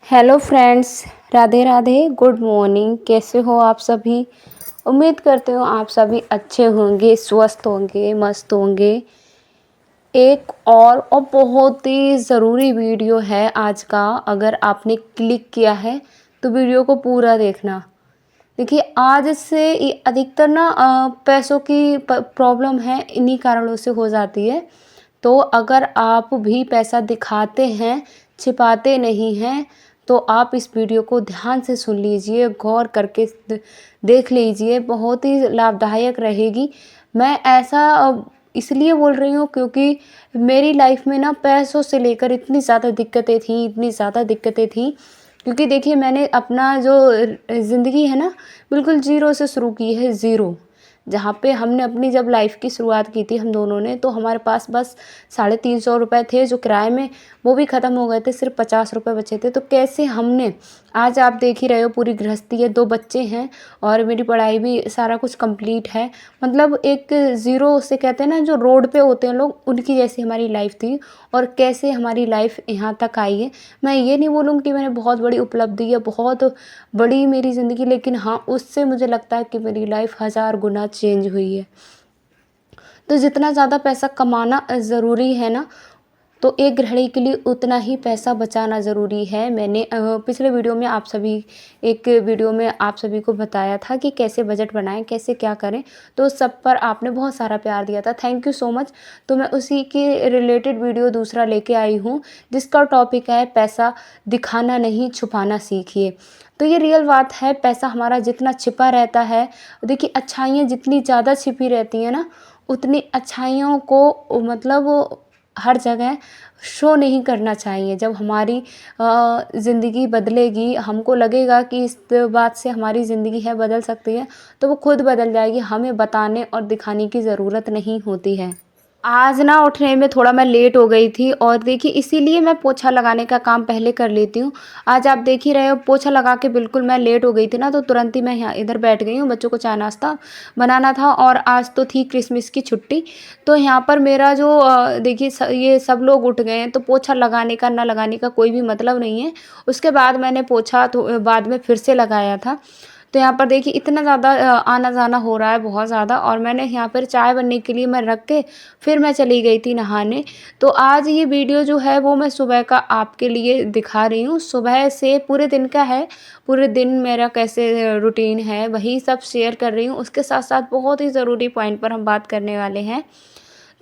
Hello friends, Radhe Radhe. Good morning. कैसे हो आप सभी? उम्मीद करते हो आप सभी अच्छे होंगे, स्वस्थ होंगे, मस्त होंगे। एक और बहुत ही ज़रूरी वीडियो है आज का। अगर आपने क्लिक किया है तो वीडियो को पूरा देखना। देखिए, आज से अधिकतर ना पैसों की प्रॉब्लम है, इन्हीं कारणों से हो जाती है। तो अगर आप भी पैसा दिखाते हैं, छिपाते नहीं हैं, तो आप इस वीडियो को ध्यान से सुन लीजिए, गौर करके देख लीजिए, बहुत ही लाभदायक रहेगी। मैं ऐसा इसलिए बोल रही हूँ क्योंकि मेरी लाइफ में ना पैसों से लेकर इतनी ज़्यादा दिक्कतें थी, इतनी ज़्यादा दिक्कतें थी। क्योंकि देखिए, मैंने अपना जो ज़िंदगी है ना, बिल्कुल ज़ीरो से शुरू की है, ज़ीरो। जहाँ पे हमने अपनी जब लाइफ़ की शुरुआत की थी हम दोनों ने, तो हमारे पास बस 350 रुपए थे जो किराए में, वो भी ख़त्म हो गए थे, सिर्फ 50 रुपए बचे थे। तो कैसे हमने, आज आप देख ही रहे हो, पूरी गृहस्थी है, 2 बच्चे हैं और मेरी पढ़ाई भी सारा कुछ कंप्लीट है। मतलब एक ज़ीरो से कहते हैं ना, जो रोड पे होते हैं लोग, उनकी जैसी हमारी लाइफ़ थी। और कैसे हमारी लाइफ़ यहाँ तक आई है। मैं ये नहीं बोलूँगी कि मैंने बहुत बड़ी उपलब्धि है, बहुत बड़ी मेरी ज़िंदगी, लेकिन हाँ, उससे मुझे लगता है कि मेरी लाइफ़ हज़ार गुना चेंज हुई है। तो जितना ज़्यादा पैसा कमाना ज़रूरी है ना, तो एक गृहिणी के लिए उतना ही पैसा बचाना ज़रूरी है। मैंने पिछले वीडियो में आप सभी को बताया था कि कैसे बजट बनाएँ, कैसे क्या करें, तो उस सब पर आपने बहुत सारा प्यार दिया था, थैंक यू सो मच। तो मैं उसी के रिलेटेड वीडियो दूसरा लेके आई हूँ, जिसका टॉपिक है पैसा दिखाना नहीं, छुपाना सीखिए। तो ये रियल बात है, पैसा हमारा जितना छिपा रहता है, देखिए अच्छाइयाँ जितनी ज़्यादा छिपी रहती हैं ना, उतनी अच्छाइयों को मतलब हर जगह शो नहीं करना चाहिए। जब हमारी ज़िंदगी बदलेगी, हमको लगेगा कि इस बात से हमारी ज़िंदगी है बदल सकती है, तो वो खुद बदल जाएगी, हमें बताने और दिखाने की ज़रूरत नहीं होती है। आज ना उठने में थोड़ा मैं लेट हो गई थी और देखिए इसीलिए मैं पोछा लगाने का काम पहले कर लेती हूँ। आज आप देख ही रहे हो, पोछा लगा के बिल्कुल मैं लेट हो गई थी ना, तो तुरंत ही मैं यहाँ इधर बैठ गई हूँ। बच्चों को चाय नाश्ता बनाना था और आज तो थी क्रिसमस की छुट्टी। तो यहाँ पर मेरा जो देखिए ये सब लोग उठ गए हैं, तो पोछा लगाने का ना लगाने का कोई भी मतलब नहीं है। उसके बाद मैंने पोछा तो बाद में फिर से लगाया था। तो यहाँ पर देखिए इतना ज़्यादा आना-जाना हो रहा है, बहुत ज़्यादा। और मैंने यहाँ पर चाय बनने के लिए मैं रख के फिर मैं चली गई थी नहाने। तो आज ये वीडियो जो है वो मैं सुबह का आपके लिए दिखा रही हूँ। सुबह से पूरे दिन का है, पूरे दिन मेरा कैसे रूटीन है वही सब शेयर कर रही हूँ। उसके साथ-साथ बहुत ही ज़रूरी पॉइंट पर हम बात करने वाले हैं।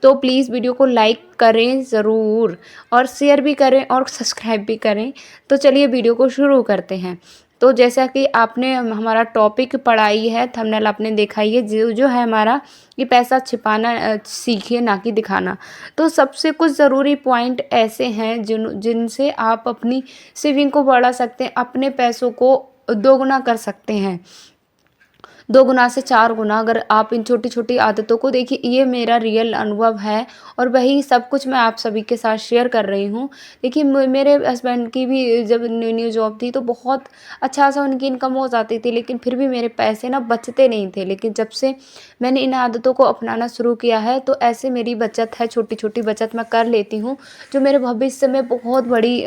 तो प्लीज़ वीडियो को लाइक करें ज़रूर, और शेयर भी करें और सब्सक्राइब भी करें। तो चलिए वीडियो को शुरू करते हैं। तो जैसा कि आपने हमारा टॉपिक पढ़ा ही है, थंबनेल आपने देखा ही है, जो जो है हमारा, कि पैसा छिपाना सीखिए, ना कि दिखाना। तो सबसे कुछ ज़रूरी पॉइंट ऐसे हैं जिनसे आप अपनी सेविंग को बढ़ा सकते हैं, अपने पैसों को दोगुना कर सकते हैं। 2 गुना से 4 गुना, अगर आप इन छोटी-छोटी आदतों को देखिए, ये मेरा रियल अनुभव है और वही सब कुछ मैं आप सभी के साथ शेयर कर रही हूँ। देखिए, मेरे हस्बैंड की भी जब न्यू-न्यू जॉब थी, तो बहुत अच्छा-सा उनकी इनकम हो जाती थी, लेकिन फिर भी मेरे पैसे ना बचते नहीं थे। लेकिन जब से मैंने इन आदतों को अपनाना शुरू किया है, तो ऐसे मेरी बचत है, छोटी-छोटी बचत मैं कर लेती हूँ, जो मेरे भविष्य में बहुत बड़ी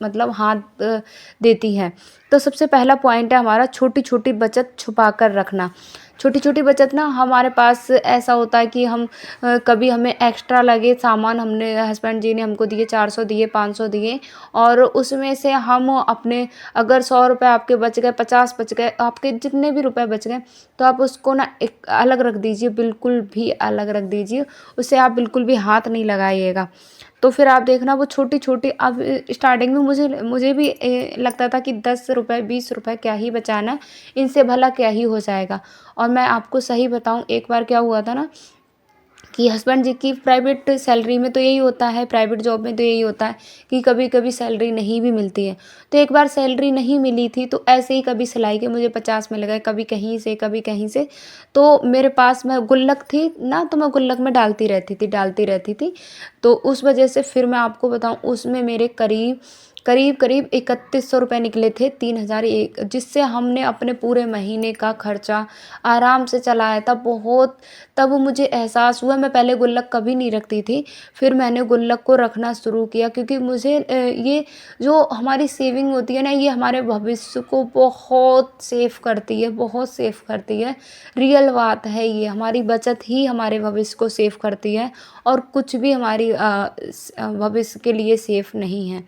मतलब हाथ देती है। तो सबसे पहला पॉइंट है हमारा, छोटी-छोटी बचत छुपा कर रखना। छोटी-छोटी बचत ना हमारे पास ऐसा होता है कि हम कभी हमें एक्स्ट्रा लगे सामान, हमने हस्बैंड जी ने हमको दिए, 400 दिए, 500 दिए, और उसमें से हम अपने, अगर 100 रुपए आपके बच गए, 50 बच गए, आपके जितने भी रुपए बच गए, तो आप उसको ना एक अलग रख दीजिए, बिल्कुल भी अलग रख दीजिए। उससे आप बिल्कुल भी हाथ नहीं लगाइएगा। तो फिर आप देखना वो छोटी-छोटी, अब स्टार्टिंग में मुझे भी लगता था कि 10 रुपए 20 रुपए क्या ही बचाना, इनसे भला क्या ही हो जाएगा। और मैं आपको सही बताऊँ, एक बार क्या हुआ था ना, कि हस्बैंड जी की प्राइवेट सैलरी में तो यही होता है, प्राइवेट जॉब में तो यही होता है कि कभी-कभी सैलरी नहीं भी मिलती है। तो एक बार सैलरी नहीं मिली थी, तो ऐसे ही कभी सिलाई के मुझे 50 मिल गए, कभी कहीं से, कभी कहीं से। तो मेरे पास मैं गुल्लक थी ना, तो मैं गुल्लक में डालती रहती थी। तो उस वजह से फिर मैं आपको बताऊँ, उसमें मेरे करीब करीब करीब 3100 रुपये निकले थे, 3001, जिससे हमने अपने पूरे महीने का खर्चा आराम से चलाया था। बहुत तब मुझे एहसास हुआ, मैं पहले गुल्लक कभी नहीं रखती थी, फिर मैंने गुल्लक को रखना शुरू किया, क्योंकि मुझे ये जो हमारी सेविंग होती है ना, ये हमारे भविष्य को बहुत सेफ करती है, बहुत सेफ करती है। रियल बात है ये, हमारी बचत ही हमारे भविष्य को सेफ करती है, और कुछ भी हमारी भविष्य के लिए सेफ नहीं है।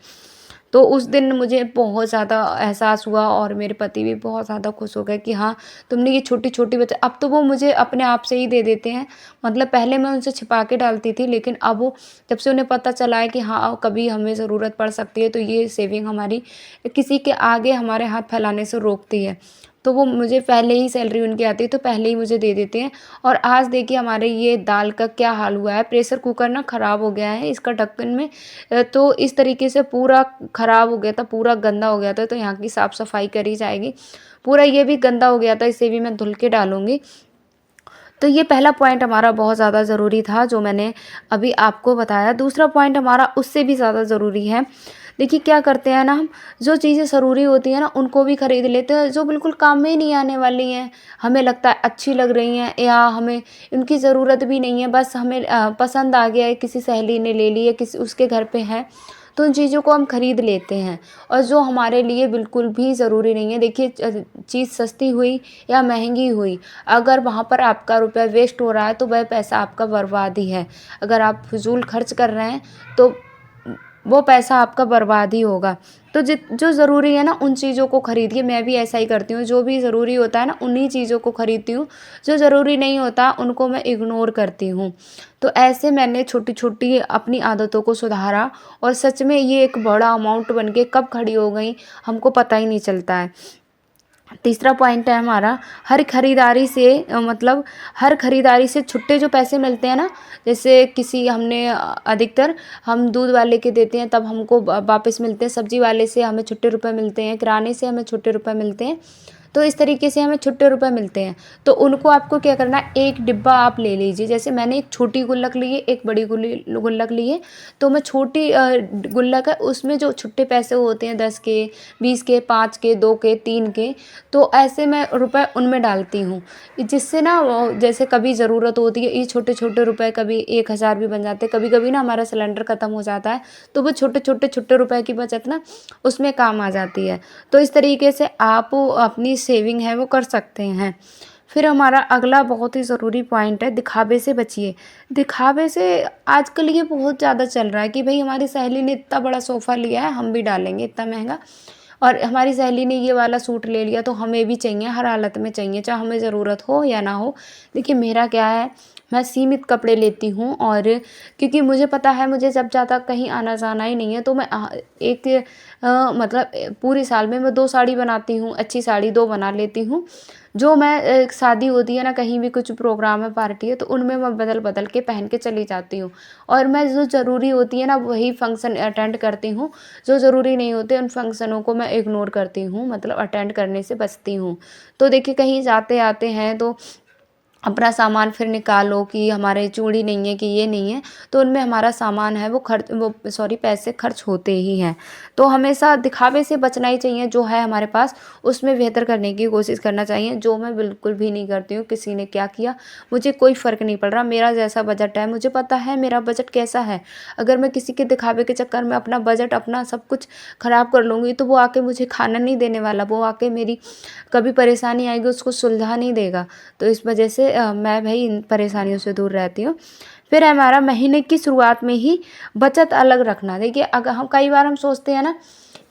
तो उस दिन मुझे बहुत ज़्यादा एहसास हुआ, और मेरे पति भी बहुत ज़्यादा खुश हो गए कि हाँ, तुमने ये छोटी-छोटी बचत, अब तो वो मुझे अपने आप से ही दे देते हैं। मतलब पहले मैं उनसे छिपा के डालती थी, लेकिन अब वो, जब से उन्हें पता चला है कि हाँ, कभी हमें ज़रूरत पड़ सकती है, तो ये सेविंग हमारी किसी के आगे हमारे हाथ फैलाने से रोकती है। तो वो मुझे पहले ही, सैलरी उनकी आती है तो पहले ही मुझे दे देते हैं। और आज देखिए हमारे ये दाल का क्या हाल हुआ है, प्रेशर कुकर ना ख़राब हो गया है, इसका ढक्कन में तो इस तरीके से पूरा ख़राब हो गया था, पूरा गंदा हो गया था, तो यहाँ की साफ़-सफ़ाई करी जाएगी। पूरा ये भी गंदा हो गया था, इसे भी मैं धुल के डालूँगी। तो ये पहला पॉइंट हमारा बहुत ज़्यादा ज़रूरी था, जो मैंने अभी आपको बताया। दूसरा पॉइंट हमारा उससे भी ज़्यादा ज़रूरी है। देखिए क्या करते हैं ना हम, जो चीज़ें ज़रूरी होती हैं ना, उनको भी खरीद लेते हैं, जो बिल्कुल काम में ही नहीं आने वाली हैं। हमें लगता है अच्छी लग रही हैं, या हमें इनकी ज़रूरत भी नहीं है, बस हमें पसंद आ गया है, किसी सहेली ने ले ली है, किसी उसके घर पे है, तो उन चीज़ों को हम खरीद लेते हैं, और जो हमारे लिए बिल्कुल भी ज़रूरी नहीं है। देखिए चीज़ सस्ती हुई या महंगी हुई, अगर वहाँ पर आपका रुपया वेस्ट हो रहा है, तो वह पैसा आपका बर्बाद ही है। अगर आप फ़िज़ूल खर्च कर रहे हैं, तो वो पैसा आपका बर्बाद ही होगा। तो जो ज़रूरी है ना, उन चीज़ों को खरीदिए। मैं भी ऐसा ही करती हूँ, जो भी ज़रूरी होता है ना, उन्हीं चीज़ों को खरीदती हूँ। जो ज़रूरी नहीं होता, उनको मैं इग्नोर करती हूँ। तो ऐसे मैंने छोटी-छोटी अपनी आदतों को सुधारा, और सच में ये एक बड़ा अमाउंट बन के कब खड़ी हो गई, हमको पता ही नहीं चलता है। तीसरा पॉइंट है हमारा, हर खरीदारी से मतलब हर खरीदारी से छुट्टे जो पैसे मिलते हैं ना, जैसे किसी हमने अधिकतर हम दूध वाले के देते हैं, तब हमको वापस मिलते हैं, सब्जी वाले से हमें छुट्टे रुपए मिलते हैं, किराने से हमें छुट्टे रुपए मिलते हैं। तो इस तरीके से हमें छुट्टे रुपए मिलते हैं। तो उनको आपको क्या करना है, एक डिब्बा आप ले लीजिए। जैसे मैंने एक छोटी गुल्लक ली है, एक बड़ी गुल्लक ली है। तो मैं छोटी गुल्लक है, उसमें जो छुट्टे पैसे होते हैं 10 के, 20 के, 5 के, 2 के, 3 के, तो ऐसे मैं रुपए उनमें डालती हूँ। जिससे ना जैसे कभी ज़रूरत होती है, ये छोटे-छोटे रुपए कभी 1000 भी बन जाते हैं। कभी-कभी ना हमारा सिलेंडर ख़त्म हो जाता है, तो वो छोटे-छोटे छुट्टे रुपए की बचत ना उसमें काम आ जाती है। तो इस तरीके से आप अपनी सेविंग है वो कर सकते हैं। फिर हमारा अगला बहुत ही ज़रूरी पॉइंट है, दिखावे से बचिए। दिखावे से आजकल ये बहुत ज़्यादा चल रहा है कि भई हमारी सहेली ने इतना बड़ा सोफ़ा लिया है, हम भी डालेंगे इतना महँगा, और हमारी सहेली ने ये वाला सूट ले लिया, तो हमें भी चाहिए, हर हालत में चाहिए, चाहे हमें ज़रूरत हो या ना हो। देखिए मेरा क्या है, मैं सीमित कपड़े लेती हूँ, और क्योंकि मुझे पता है मुझे जब ज़्यादा कहीं आना-जाना ही नहीं है, तो मैं एक मतलब पूरे साल में मैं 2 साड़ी बनाती हूँ, अच्छी साड़ी 2 बना लेती हूँ। जो मैं शादी होती है ना, कहीं भी कुछ प्रोग्राम है, पार्टी है, तो उनमें मैं बदल-बदल के पहन के चली जाती हूँ। और मैं जो ज़रूरी होती है ना, वही फंक्शन अटेंड करती हूँ, जो ज़रूरी नहीं होते उन फंक्शनों को मैं इग्नोर करती हूँ, मतलब अटेंड करने से बचती हूँ। तो देखिए कहीं जाते-आते हैं, तो अपना सामान फिर निकालो कि हमारे चूड़ी नहीं है, कि ये नहीं है, तो उनमें हमारा सामान है वो सॉरी पैसे खर्च होते ही हैं। तो हमेशा दिखावे से बचना ही चाहिए, जो है हमारे पास उसमें बेहतर करने की कोशिश करना चाहिए, जो मैं बिल्कुल भी नहीं करती हूँ। किसी ने क्या किया, मुझे कोई फ़र्क नहीं पड़ रहा, मेरा जैसा बजट है, मुझे पता है मेरा बजट कैसा है। अगर मैं किसी के दिखावे के चक्कर में अपना बजट, अपना सब कुछ ख़राब कर लूँगी, तो वो आके मुझे खाना नहीं देने वाला, वो आके मेरी कभी परेशानी आएगी उसको सुलझा नहीं देगा। तो इस वजह से मैं भई इन परेशानियों से दूर रहती हूँ। फिर हमारा महीने की शुरुआत में ही बचत अलग रखना। देखिए अगर हम कई बार हम सोचते हैं ना,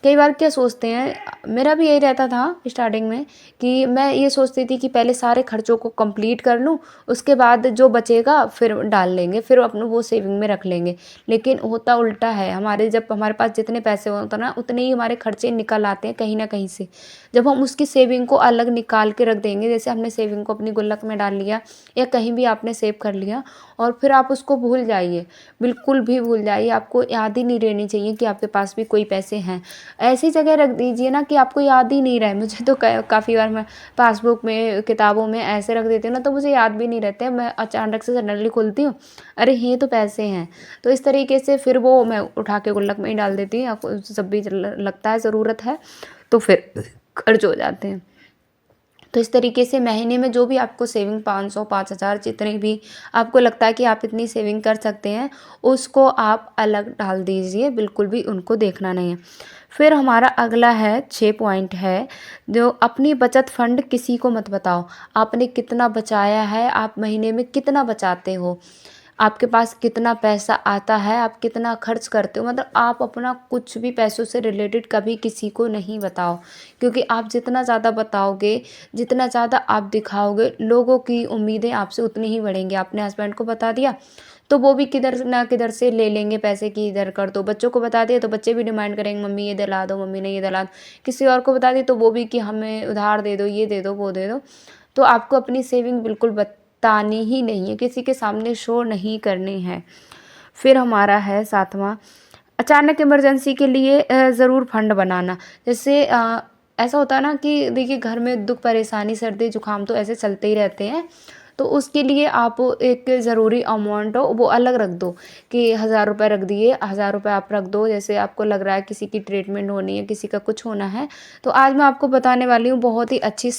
कई बार क्या सोचते हैं, मेरा भी यही रहता था स्टार्टिंग में, कि मैं ये सोचती थी कि पहले सारे खर्चों को कंप्लीट कर लूँ, उसके बाद जो बचेगा फिर डाल लेंगे, फिर अपना वो सेविंग में रख लेंगे। लेकिन होता उल्टा है, जब हमारे पास जितने पैसे होते हैं ना, उतने ही हमारे खर्चे निकल आते हैं कहीं न कहीं से। जब हम उसकी सेविंग को अलग निकाल के रख देंगे, जैसे हमने सेविंग को अपनी गुल्लक में डाल लिया, या कहीं भी आपने सेव कर लिया, और फिर आप उसको भूल जाइए, बिल्कुल भी भूल जाइए। आपको याद ही नहीं रहनी चाहिए कि आपके पास भी कोई पैसे हैं। ऐसी जगह रख दीजिए ना कि आपको याद ही नहीं रहे। मुझे तो काफ़ी बार मैं पासबुक में, किताबों में ऐसे रख देती हूँ ना, तो मुझे याद भी नहीं रहते हैं। मैं अचानक से सडनली खोलती हूँ, अरे ये तो पैसे हैं। तो इस तरीके से फिर वो मैं उठा के गुल्लक में ही डाल देती हूँ, या जब भी लगता है ज़रूरत है तो फिर खर्च हो जाते हैं। तो इस तरीके से महीने में जो भी आपको सेविंग 500, 5000 जितनी भी आपको लगता है कि आप इतनी सेविंग कर सकते हैं, उसको आप अलग डाल दीजिए, बिल्कुल भी उनको देखना नहीं है। फिर हमारा अगला है 6 पॉइंट है, जो अपनी बचत फंड किसी को मत बताओ। आपने कितना बचाया है, आप महीने में कितना बचाते हो, आपके पास कितना पैसा आता है, आप कितना खर्च करते हो, मतलब आप अपना कुछ भी पैसों से रिलेटेड कभी किसी को नहीं बताओ। क्योंकि आप जितना ज़्यादा बताओगे, जितना ज़्यादा आप दिखाओगे, लोगों की उम्मीदें आपसे उतनी ही बढ़ेंगी। आपने हस्बैंड को बता दिया तो वो भी किधर ना किधर से ले लेंगे पैसे कि इधर कर दो। बच्चों को बता दिया तो बच्चे भी डिमांड करेंगे, मम्मी ये दिला दो, मम्मी ने ये दिला दो। किसी और को बता दिया तो वो भी कि हमें उधार दे दो, ये दे दो, वो दे दो। तो आपको अपनी सेविंग बिल्कुल बतानी ही नहीं है, किसी के सामने शो नहीं करनी है। फिर हमारा है 7वां, अचानक इमरजेंसी के लिए ज़रूर फंड बनाना। जैसे ऐसा होता है ना कि देखिए घर में दुःख परेशानी सर्दी जुकाम तो ऐसे चलते ही रहते हैं, तो उसके लिए आप एक ज़रूरी अमाउंट हो वो अलग रख दो कि 1000 रुपये रख दिए, 1000 रुपये आप रख दो। जैसे आपको लग रहा है किसी की ट्रीटमेंट होनी है, किसी का कुछ होना है, तो आज मैं आपको बताने वाली हूँ बहुत ही अच्छी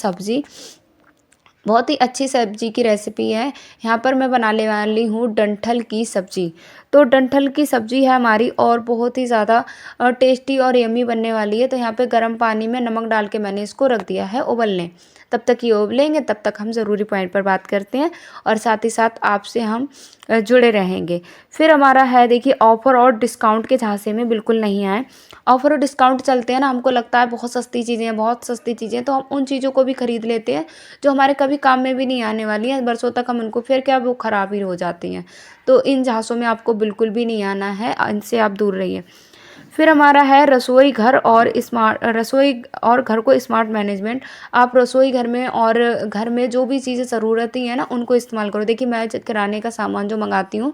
सब्जी की रेसिपी है। यहाँ पर मैं बनाने वाली हूँ डंठल की सब्ज़ी। तो डंठल की सब्ज़ी है हमारी और बहुत ही ज़्यादा टेस्टी और यम्मी बनने वाली है। तो यहाँ पे गर्म पानी में नमक डाल के मैंने इसको रख दिया है उबलने। तब तक ये उबलेंगे, तब तक हम ज़रूरी पॉइंट पर बात करते हैं और साथ ही साथ आपसे हम जुड़े रहेंगे। फिर हमारा है देखिए, ऑफ़र और डिस्काउंट के झांसे में बिल्कुल नहीं आएँ। ऑफ़र और डिस्काउंट चलते हैं ना, हमको लगता है बहुत सस्ती चीज़ें हैं, बहुत सस्ती चीज़ें हैं, तो हम उन चीज़ों को भी खरीद लेते हैं जो हमारे कभी काम में भी नहीं आने वाली हैं। बरसों तक हम उनको फिर क्या वो ख़राब ही हो जाती हैं। तो इन झांसों में आपको बिल्कुल भी नहीं आना है, इनसे आप दूर रहिए। फिर हमारा है रसोई और घर को स्मार्ट मैनेजमेंट। आप रसोई घर में और घर में जो भी चीज़ें ज़रूरती हैं ना, उनको इस्तेमाल करो। देखिए मैं किराने का सामान जो मंगाती हूँ,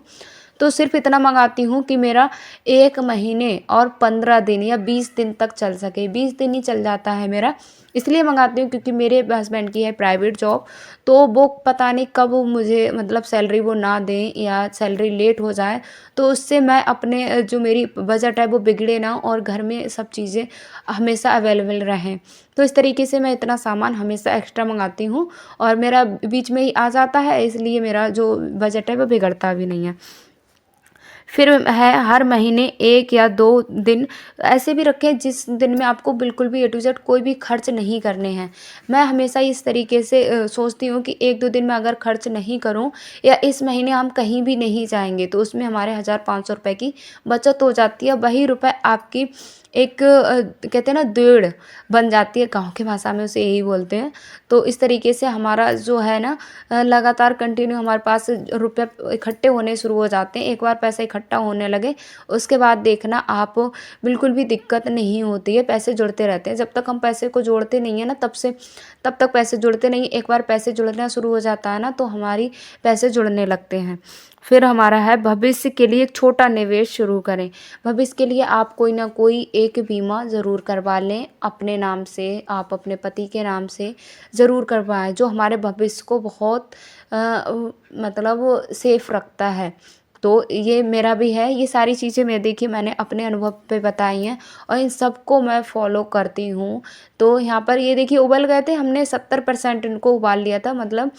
तो सिर्फ़ इतना मंगाती हूँ कि मेरा 1 महीने और 15 दिन या 20 दिन तक चल सके। 20 दिन ही चल जाता है मेरा, इसलिए मंगाती हूँ क्योंकि मेरे हस्बैंड की है प्राइवेट जॉब, तो वो पता नहीं कब वो मुझे मतलब सैलरी वो ना दें या सैलरी लेट हो जाए, तो उससे मैं अपने जो मेरी बजट है वो बिगड़े ना और घर में सब चीज़ें हमेशा अवेलेबल रहें। तो इस तरीके से मैं इतना सामान हमेशा एक्स्ट्रा मंगाती हूँ और मेरा बीच में ही आ जाता है, इसलिए मेरा जो बजट है वो बिगड़ता भी नहीं है। फिर है हर महीने 1 या 2 दिन ऐसे भी रखें जिस दिन में आपको बिल्कुल भी ए टू ज़ेड कोई भी खर्च नहीं करने हैं। मैं हमेशा इस तरीके से सोचती हूँ कि 1-2 दिन में अगर खर्च नहीं करूँ या इस महीने हम कहीं भी नहीं जाएँगे, तो उसमें हमारे 1500 रुपए की बचत हो जाती है। वही रुपए आपकी एक कहते हैं ना देड़ बन जाती है, गाँव की भाषा में उसे यही बोलते हैं। तो इस तरीके से हमारा जो है ना लगातार कंटिन्यू हमारे पास रुपए इकट्ठे होने शुरू हो जाते हैं। एक बार पैसा इकट्ठा होने लगे, उसके बाद देखना आप बिल्कुल भी दिक्कत नहीं होती है, पैसे जुड़ते रहते हैं। जब तक हम पैसे को जोड़ते नहीं हैं ना, तब तक पैसे जुड़ते नहीं। एक बार पैसे जुड़ना शुरू हो जाता है ना, तो हमारी पैसे जुड़ने लगते हैं। फिर हमारा है भविष्य के लिए एक छोटा निवेश शुरू करें। भविष्य के लिए आप कोई ना कोई एक बीमा ज़रूर करवा लें अपने नाम से, आप अपने पति के नाम से ज़रूर करवाएँ, जो हमारे भविष्य को बहुत मतलब सेफ रखता है। तो ये मेरा भी है, ये सारी चीज़ें देखिए मैंने अपने अनुभव पे बताई हैं और इन सबको मैं फ़ॉलो करती हूँ। तो यहाँ पर ये देखिए उबल गए थे, हमने 70% इनको उबाल लिया था, मतलब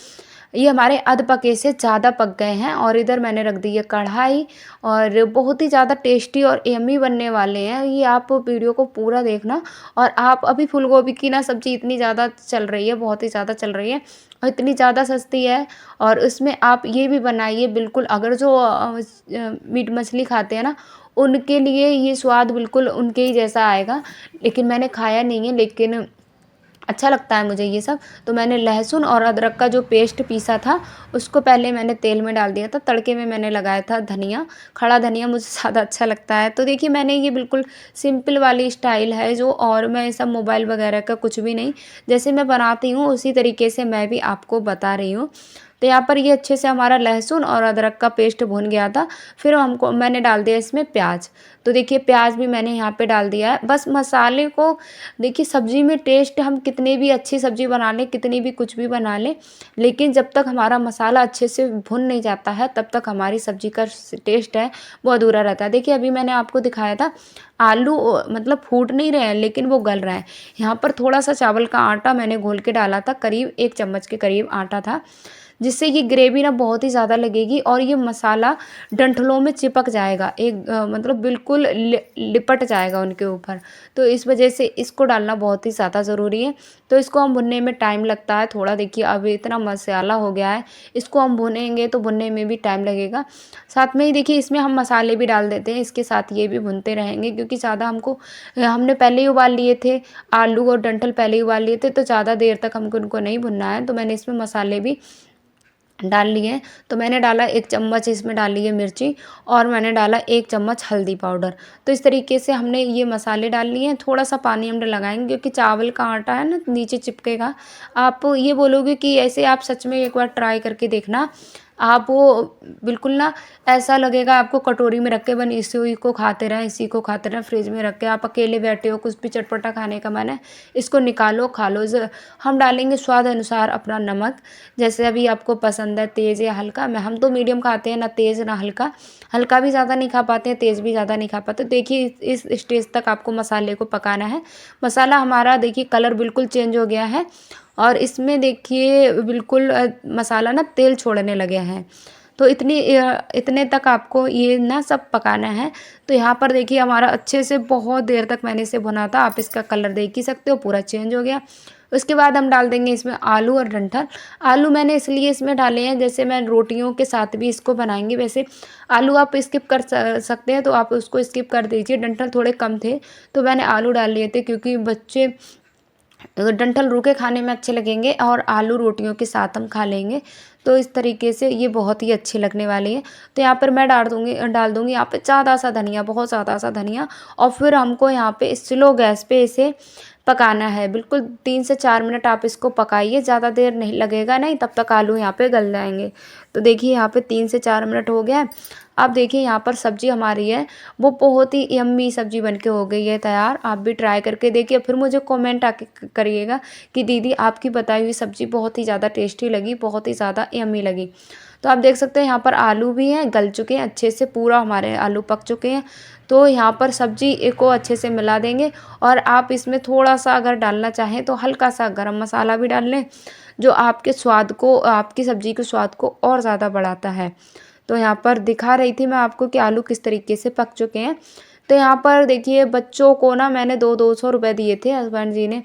ये हमारे अध पके से ज़्यादा पक गए हैं और इधर मैंने रख दी है कढ़ाई और बहुत ही ज़्यादा टेस्टी और यम्मी बनने वाले हैं। ये आप वीडियो को पूरा देखना। और आप अभी फूल गोभी की ना सब्ज़ी इतनी ज़्यादा चल रही है, बहुत ही ज़्यादा चल रही है और इतनी ज़्यादा सस्ती है। और उसमें आप ये भी बनाइए बिल्कुल, अगर जो मीट मछली खाते हैं ना, उनके लिए ये स्वाद बिल्कुल उनके ही जैसा आएगा। लेकिन मैंने खाया नहीं है, लेकिन अच्छा लगता है मुझे ये सब। तो मैंने लहसुन और अदरक का जो पेस्ट पीसा था, उसको पहले मैंने तेल में डाल दिया था, तड़के में मैंने लगाया था धनिया, खड़ा धनिया मुझे ज़्यादा अच्छा लगता है। तो देखिए मैंने ये बिल्कुल सिंपल वाली स्टाइल है जो, और मैं ये सब मोबाइल वगैरह का कुछ भी नहीं, जैसे मैं बनाती हूँ उसी तरीके से मैं भी आपको बता रही हूँ। तो यहाँ पर ये अच्छे से हमारा लहसुन और अदरक का पेस्ट भुन गया था। फिर मैंने डाल दिया इसमें प्याज। तो देखिए प्याज भी मैंने यहाँ पे डाल दिया है। बस मसाले को देखिए, सब्ज़ी में टेस्ट हम कितनी भी अच्छी सब्ज़ी बना लें, कितनी भी कुछ भी बना लें, लेकिन जब तक हमारा मसाला अच्छे से भुन नहीं जाता है तब तक हमारी सब्ज़ी का टेस्ट है वो अधूरा रहता है। देखिए अभी मैंने आपको दिखाया था आलू मतलब फूट नहीं रहे हैं लेकिन वो गल रहा है। यहाँ पर थोड़ा-सा चावल का आटा मैंने घोल के डाला था, करीब 1 चम्मच के करीब आटा था, जिससे ये ग्रेवी ना बहुत ही ज़्यादा लगेगी और ये मसाला डंठलों में चिपक जाएगा, एक मतलब बिल्कुल लिपट जाएगा उनके ऊपर। तो इस वजह से इसको डालना बहुत ही ज़्यादा ज़रूरी है। तो इसको हम भुनने में टाइम लगता है थोड़ा। देखिए अब इतना मसाला हो गया है, इसको हम भुनेंगे तो भुनने में भी टाइम लगेगा। साथ में ही देखिए इसमें हम मसाले भी डाल देते हैं, इसके साथ ये भी भुनते रहेंगे क्योंकि ज़्यादा हमने पहले ही उबाल लिए थे, आलू और डंठल पहले ही उबाल लिए थे, तो ज़्यादा देर तक हमको इनको नहीं भुनना है। तो मैंने इसमें मसाले भी डाल लिए। तो मैंने डाला 1 चम्मच इसमें डाली है मिर्ची और मैंने डाला 1 चम्मच हल्दी पाउडर। तो इस तरीके से हमने ये मसाले डाल लिए हैं। थोड़ा-सा पानी हमने लगाएँगे क्योंकि चावल का आटा है ना नीचे चिपकेगा। आप ये बोलोगे कि ऐसे आप सच में एक बार ट्राई करके देखना। आप वो बिल्कुल ना ऐसा लगेगा आपको कटोरी में रख के बस इसी को खाते रहें, इसी को खाते रहें, फ्रिज में रख के आप अकेले बैठे हो, कुछ भी चटपटा खाने का मन है, इसको निकालो, खा लो। हम डालेंगे स्वाद अनुसार अपना नमक, जैसे अभी आपको पसंद है तेज़ या हल्का। हम तो मीडियम खाते हैं, ना तेज़ ना हल्का। हल्का भी ज़्यादा नहीं खा पाते हैं, तेज़ भी ज़्यादा नहीं खा पाते। देखिए इस स्टेज तक आपको मसाले को पकाना है। मसाला हमारा देखिए कलर बिल्कुल चेंज हो गया है और इसमें देखिए बिल्कुल मसाला ना तेल छोड़ने लगे हैं। तो इतने तक आपको ये ना सब पकाना है। तो यहाँ पर देखिए हमारा अच्छे से बहुत देर तक मैंने इसे भुना था। आप इसका कलर देख ही सकते हो, पूरा चेंज हो गया। उसके बाद हम डाल देंगे इसमें आलू और डंठल। आलू मैंने इसलिए इसमें डाले हैं, जैसे मैं रोटियों के साथ भी इसको बनाएँगी। वैसे आलू आप स्किप कर सकते हैं तो आप उसको स्किप कर दीजिए। डंठल थोड़े कम थे तो मैंने आलू डाल लिए थे क्योंकि बच्चे डंठल रूखे खाने में अच्छे लगेंगे और आलू रोटियों के साथ हम खा लेंगे। तो इस तरीके से ये बहुत ही अच्छे लगने वाले हैं। तो यहाँ पर मैं डाल दूँगी यहाँ पे ज़्यादा-सा धनिया, बहुत ज़्यादा-सा धनिया, और फिर हमको यहाँ पे स्लो गैस पे इसे पकाना है। बिल्कुल 3 से 4 मिनट आप इसको पकाइए, ज़्यादा देर नहीं लगेगा, नहीं तब तक आलू यहाँ पे गल जाएँगे। तो देखिए यहाँ पे 3 से 4 मिनट हो गया है। अब देखिए यहाँ पर सब्ज़ी हमारी है वो बहुत ही यम्मी सब्ज़ी बनके हो गई है तैयार। आप भी ट्राई करके देखिए, फिर मुझे कमेंट आके करिएगा कि दीदी आपकी बताई हुई सब्ज़ी बहुत ही ज़्यादा टेस्टी लगी, बहुत ही ज़्यादा यम्मी लगी। तो आप देख सकते हैं यहाँ पर आलू भी हैं, गल चुके हैं अच्छे से, पूरा हमारे आलू पक चुके हैं। तो यहाँ पर सब्ज़ी को अच्छे से मिला देंगे और आप इसमें थोड़ा-सा अगर डालना चाहें तो हल्का-सा गरम मसाला भी डाल लें, जो आपके स्वाद को, आपकी सब्ज़ी के स्वाद को और ज़्यादा बढ़ाता है। तो यहाँ पर दिखा रही थी मैं आपको कि आलू किस तरीके से पक चुके हैं। तो यहाँ पर देखिए बच्चों को ना मैंने 2-200 रुपए दिए थे, हस्बैंड जी ने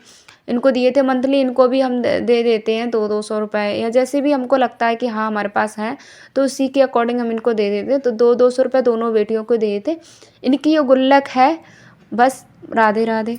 इनको दिए थे मंथली। इनको भी हम दे देते हैं 2-200 रुपए, या जैसे भी हमको लगता है कि हाँ हमारे पास है तो उसी के अकॉर्डिंग हम इनको दे देते हैं। तो 2-200 रुपए दोनों बेटियों को दिए थे। इनकी ये गुल्लक है। बस, राधे राधे।